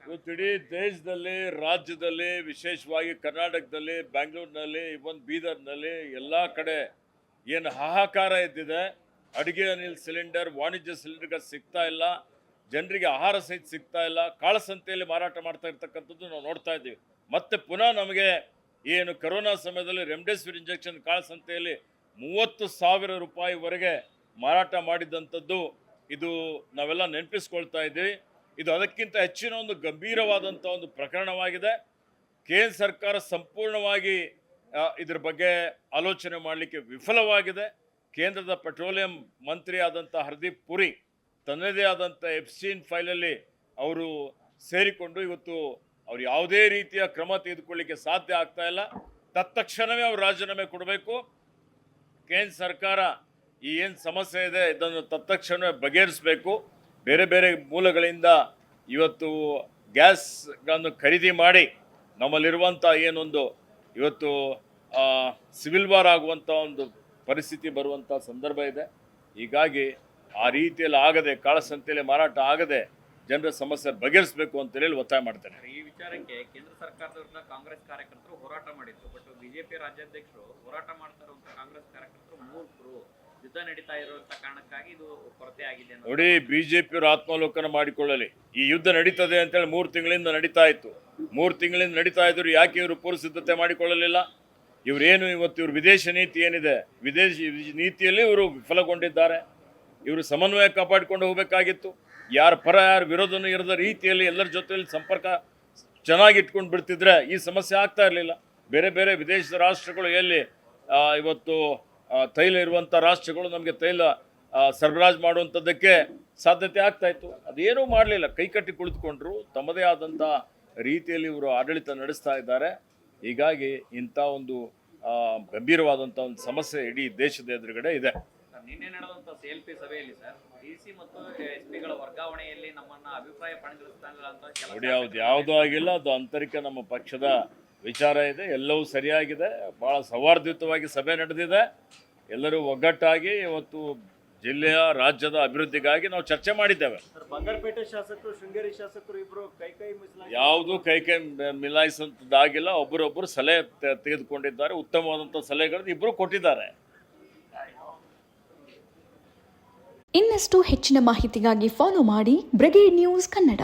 ಇವತ್ತು ಇಡೀ ದೇಶದಲ್ಲಿ, ರಾಜ್ಯದಲ್ಲಿ, ವಿಶೇಷವಾಗಿ ಕರ್ನಾಟಕದಲ್ಲಿ, ಬೆಂಗಳೂರಿನಲ್ಲಿ, ಇವನ್ ಬೀದರ್ನಲ್ಲಿ ಎಲ್ಲ ಕಡೆ ಏನು ಹಾಹಾಕಾರ ಎದ್ದಿದೆ. ಅಡುಗೆ ಅನಿಲ್ ಸಿಲಿಂಡರ್, ವಾಣಿಜ್ಯ ಸಿಲಿಂಡರ್ಗೆ ಸಿಗ್ತಾ ಇಲ್ಲ, ಜನರಿಗೆ ಆಹಾರ ಸಹಿತ ಸಿಗ್ತಾ ಇಲ್ಲ, ಕಾಳಸಂತೆಯಲ್ಲಿ ಮಾರಾಟ ಮಾಡ್ತಾ ಇರ್ತಕ್ಕಂಥದ್ದು ನಾವು ನೋಡ್ತಾ ಇದ್ದೀವಿ. ಮತ್ತೆ ಪುನಃ ನಮಗೆ ಏನು ಕರೋನಾ ಸಮಯದಲ್ಲಿ ರೆಮ್ಡೆಸಿವಿರ್ ಇಂಜೆಕ್ಷನ್ ಕಾಳಸಂತೆಯಲ್ಲಿ 30,000 ರೂಪಾಯಿವರೆಗೆ ಮಾರಾಟ ಮಾಡಿದಂಥದ್ದು ಇದು ನಾವೆಲ್ಲ ನೆನಪಿಸ್ಕೊಳ್ತಾ ಇದ್ದೀವಿ. ಇದು ಅದಕ್ಕಿಂತ ಹೆಚ್ಚಿನ ಒಂದು ಗಂಭೀರವಾದಂಥ ಒಂದು ಪ್ರಕರಣವಾಗಿದೆ. ಕೇಂದ್ರ ಸರ್ಕಾರ ಸಂಪೂರ್ಣವಾಗಿ ಇದ್ರ ಬಗ್ಗೆ ಆಲೋಚನೆ ಮಾಡಲಿಕ್ಕೆ ವಿಫಲವಾಗಿದೆ. ಕೇಂದ್ರದ ಪೆಟ್ರೋಲಿಯಂ ಮಂತ್ರಿ ಆದಂಥ ಹರ್ದೀಪ್ ಪುರಿ ತನ್ನದೇ ಆದಂಥ ಎಫ್ಸ್ಟೀನ್ ಫೈಲಲ್ಲಿ ಅವರು ಸೇರಿಕೊಂಡು ಇವತ್ತು ಅವ್ರು ಯಾವುದೇ ರೀತಿಯ ಕ್ರಮ ತೆಗೆದುಕೊಳ್ಳಿಕ್ಕೆ ಸಾಧ್ಯ ಆಗ್ತಾ ಇಲ್ಲ. ತತ್ಕ್ಷಣವೇ ಅವರು ರಾಜೀನಾಮೆ ಕೊಡಬೇಕು. ಕೇಂದ್ರ ಸರ್ಕಾರ ಈ ಏನು ಸಮಸ್ಯೆ ಇದೆ ಇದನ್ನು ತತ್ಕ್ಷಣವೇ ಬಗೆಹರಿಸಬೇಕು. ಬೇರೆ ಬೇರೆ ಮೂಲಗಳಿಂದ ಇವತ್ತು ಗ್ಯಾಸ್ಗಳನ್ನು ಖರೀದಿ ಮಾಡಿ ನಮ್ಮಲ್ಲಿರುವಂಥ ಏನೊಂದು ಇವತ್ತು ಸಿವಿಲ್ ವಾರ್ ಆಗುವಂಥ ಒಂದು ಪರಿಸ್ಥಿತಿ ಬರುವಂಥ ಸಂದರ್ಭ ಇದೆ. ಹೀಗಾಗಿ ಆ ರೀತಿಯಲ್ಲಿ ಆಗದೆ, ಕಾಳಸಂತೆಯಲ್ಲಿ ಮಾರಾಟ ಆಗದೆ ಜನರ ಸಮಸ್ಯೆ ಬಗೆಹರಿಸಬೇಕು ಅಂತ ಹೇಳಿ ಒತ್ತಾಯ ಮಾಡ್ತೇನೆ. ಈ ವಿಚಾರಕ್ಕೆ ಕೇಂದ್ರ ಸರ್ಕಾರದ ವಿರುದ್ಧ ಕಾಂಗ್ರೆಸ್ ಕಾರ್ಯಕರ್ತರು ಹೋರಾಟ ಮಾಡಿದ್ರು. ಬಟ್ ಬಿಜೆಪಿ ರಾಜ್ಯಾಧ್ಯಕ್ಷರು ಹೋರಾಟ ಮಾಡ್ತಾ ಇರುವಂಥ ಕಾಂಗ್ರೆಸ್ ಕಾರ್ಯಕರ್ತರು ಮೂರ್ಖರು, ಯುದ್ಧ ನಡೀತಾ ಇರುವಂಥ ಕಾರಣಕ್ಕಾಗಿ ಇದು ಕೊರತೆ ಆಗಿದೆ. ನೋಡಿ, ಬಿಜೆಪಿಯವರು ಆತ್ಮಾವಲೋಕನ ಮಾಡಿಕೊಳ್ಳಲಿ. ಈ ಯುದ್ಧ ನಡೀತದೆ ಅಂತೇಳಿ 3 ತಿಂಗಳಿಂದ ನಡೀತಾ ಇತ್ತು. 3 ತಿಂಗಳಿಂದ ನಡೀತಾ ಇದ್ರು. ಯಾಕೆ ಇವರು ಪೂರ್ವ ಸಿದ್ಧತೆ ಮಾಡಿಕೊಳ್ಳಲಿಲ್ಲ? ಇವರೇನು ಇವತ್ತು ಇವ್ರ ವಿದೇಶ ನೀತಿ ಏನಿದೆ, ವಿದೇಶಿ ನೀತಿಯಲ್ಲಿ ಇವರು ವಿಫಲಗೊಂಡಿದ್ದಾರೆ. ಇವರು ಸಮನ್ವಯ ಕಾಪಾಡಿಕೊಂಡು ಹೋಗಬೇಕಾಗಿತ್ತು. ಯಾರ ಪರ ಯಾರ ವಿರೋಧನೂ ಇರದ ರೀತಿಯಲ್ಲಿ ಎಲ್ಲರ ಜೊತೆಯಲ್ಲಿ ಸಂಪರ್ಕ ಚೆನ್ನಾಗಿ ಇಟ್ಕೊಂಡು ಬಿಡ್ತಿದ್ರೆ ಈ ಸಮಸ್ಯೆ ಆಗ್ತಾ ಇರಲಿಲ್ಲ. ಬೇರೆ ಬೇರೆ ವಿದೇಶದ ರಾಷ್ಟ್ರಗಳು ಎಲ್ಲಿ ಇವತ್ತು ತೈಲ ಇರುವಂಥ ರಾಷ್ಟ್ರಗಳು ನಮಗೆ ತೈಲ ಸರಬರಾಜು ಮಾಡುವಂಥದ್ದಕ್ಕೆ ಸಾಧ್ಯತೆ ಆಗ್ತಾ ಇತ್ತು. ಅದೇನೂ ಮಾಡಲಿಲ್ಲ, ಕೈಕಟ್ಟಿ ಕುಳಿತುಕೊಂಡ್ರು. ತಮ್ಮದೇ ಆದಂಥ ರೀತಿಯಲ್ಲಿ ಇವರು ಆಡಳಿತ ನಡೆಸ್ತಾ ಇದ್ದಾರೆ. ಹೀಗಾಗಿ ಇಂಥ ಒಂದು ಗಂಭೀರವಾದಂಥ ಒಂದು ಸಮಸ್ಯೆ ಇಡೀ ದೇಶದ ಎದುರುಗಡೆ ಇದೆ. ನಿನ್ನೆ ನಡೆದಂಥ CLP ಸಭೆಯಲ್ಲಿ ಸರ್ DC ಮತ್ತು SP ಗಳ ವರ್ಗಾವಣೆಯಲ್ಲಿ ನಮ್ಮನ್ನ ಅಭಿಪ್ರಾಯ ಪಡೆದಿರುತ್ತಾರೆ ಅಂತ ನೋಡಿ, ಯಾವುದೂ ಆಗಿಲ್ಲ. ಅದು ಆಂತರಿಕ ನಮ್ಮ ಪಕ್ಷದ ವಿಚಾರ ಇದೆ. ಎಲ್ಲವೂ ಸರಿಯಾಗಿದೆ. ಭಾಳ ಸೌಹಾರ್ದಯುತವಾಗಿ ಸಭೆ ನಡೆದಿದೆ. ಎಲ್ಲರೂ ಒಗ್ಗಟ್ಟಾಗಿ ಇವತ್ತು ಜಿಲ್ಲೆಯ, ರಾಜ್ಯದ ಅಭಿವೃದ್ಧಿಗಾಗಿ ನಾವು ಚರ್ಚೆ ಮಾಡಿದ್ದೇವೆ. ಬಂಗಾರಪೇಟೆ ಶಾಸಕರು, ಶೃಂಗೇರಿ ಶಾಸಕರು ಇಬ್ಬರು ಕೈ ಯಾವುದೂ ಕೈ ಮಿಲಾಯಿಸುವಂಥದ್ದಾಗಿಲ್ಲ. ಒಬ್ಬರೊಬ್ಬರು ಸಲಹೆ ತೆಗೆದುಕೊಂಡಿದ್ದಾರೆ. ಉತ್ತಮವಾದಂಥ ಸಲಹೆಗಳನ್ನು ಇಬ್ಬರು ಕೊಟ್ಟಿದ್ದಾರೆ. ಇನ್ನಷ್ಟು ಹೆಚ್ಚಿನ ಮಾಹಿತಿಗಾಗಿ ಫಾಲೋ ಮಾಡಿ ಬ್ರಿಗೇಡ್ ನ್ಯೂಸ್ ಕನ್ನಡ.